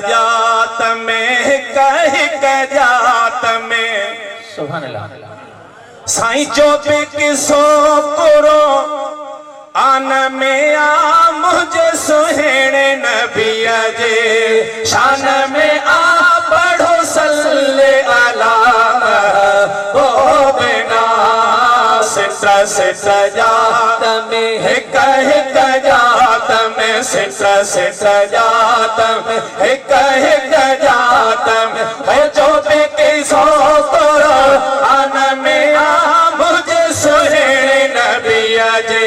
जात में कह जात में सुभान अल्लाह साईं जो भी किसो करो आन में आ मुझे सुहेणे नबिया जे शान में आ पढ़ो सल्ले अला ओ बिना सिता जात में कह जात में सिता जात में कह जात में है जो भी किसो करो आन में आ मुझे सुहेणे नबिया जे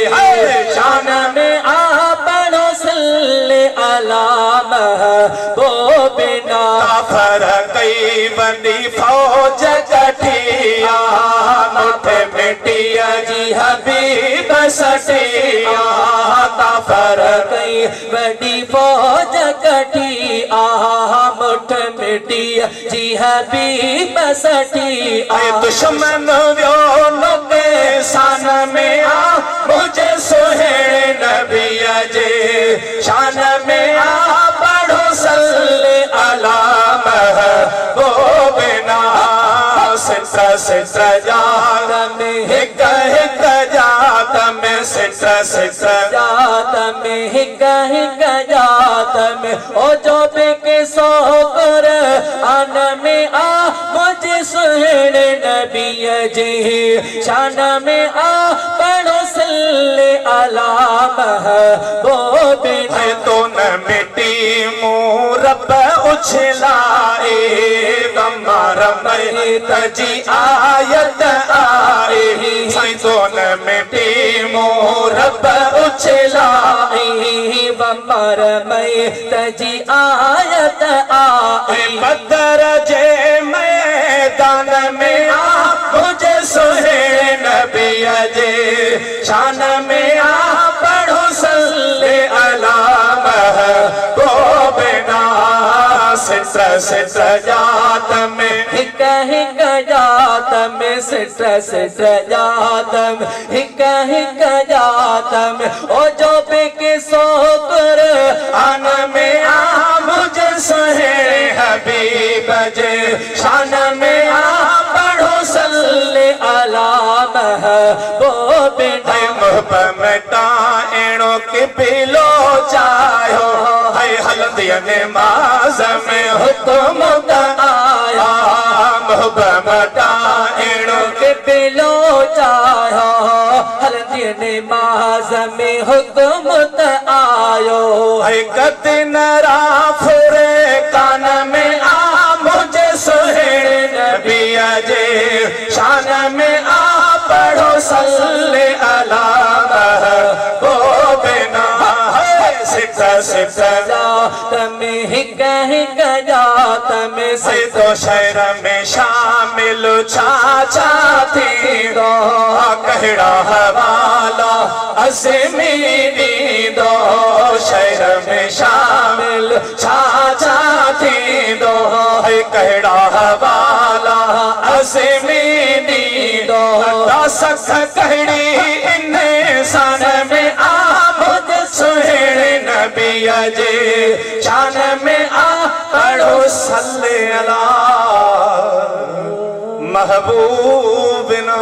शान में आ पढ़ो सल्ले अला वो बिना काफर कई बंदी फौज कठिया मुठ मिटिया जी हबीब सटिया काफर कई बड़ी फौज कटी मुठ मिटिया जी हबीब सटी आए दुश्मन व्यो लोगे सान में आ मुझे सुहेणे नबिया जे शान में आ पढ़ो सल्ले अला वो बिना सिता जात में कह जात में सिता जात में जात में ओ जो भी किसो कर आन में आ मुझे सुहेणे नबिया जे शान में आ पढ़ो सल्ले अला वो बिना तो न मिट्टी मूरब उछलाए बमर तजी आयत आए साईं तो न मिट्टी मूरब उछलाए बमर तजी आयत आए बदर जे मैदान में आ मुझे सुहेणे नबिया जे शान में आ पढ़ो सल्ले अला वो बिना सिता जात में जात में सिता जात में जात में ओ जो भी किसो कर आन में आ मुझे सुहेणे हबीब जे शान में आ पढ़ो सल्ले अला वो बिना मुहब्बता एणो के पिलो चाहो है हल्दिया नमाज में हुक्म आया मुहब्बता एणो के पिलो चाहो हल्दी नमाज में हुक्म आयो है कद नरा फुरे कान में आ मुझे सुहेणे नबिया जे शान में आ पढ़ो सल्ले अला वो बिना सिता जात में जात में से तो शहर में शामिल छाछा थी दो कहड़ा हवाला अज़मीनी दो शहर में शामिल छाछा थी दो है कहड़ा हवाला अज़मीनी दो सख कहड़ी इन सान में आ मुझे सुहेणे नबिया जे शान में आ पढ़ो सल्ले अला महबूबना।